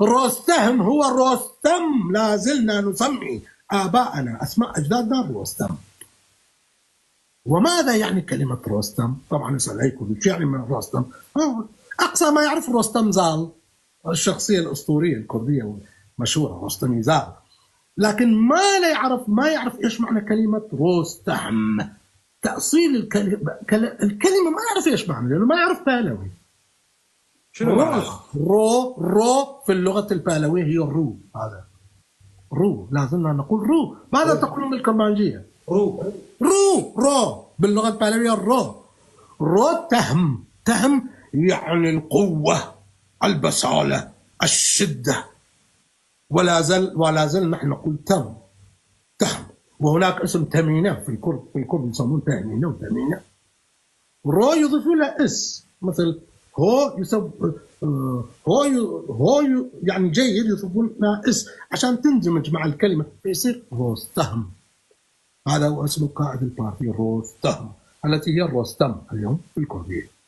رستم هو رستم، لا زلنا نسمي آباءنا أسماء أجدادنا رستم. وماذا يعني كلمة رستم؟ طبعا يسأل هيكل شو يعني من رستم؟ أقصى ما يعرف رستم زال، الشخصية الأسطورية الكردية المشهورة رستم زال، لكن ما يعرف إيش معنى كلمة رستم. تأصيل الكلمة ما يعرف إيش معنى، لأنه ما يعرف بالوي. شنو معنى؟ رو في اللغة البالوية هي الرو. هذا رو، لازمنا نقول رو. ماذا تقولون بالكرمانجية؟ رو باللغة البالوية رو تهم يعني القوة، البسالة، الشدة. ولا زال نحن نقول تهم. وهناك اسم تمينة في الكرد يسمون تمينة وتمينة. رو يضيفوا له اس، مثل هو يعني جيد، يضيفون له اس عشان تندمج مع الكلمة فيصير رستم. هذا هو اسم القائد البارثي رستم، التي هي الرستم اليوم في الكردية.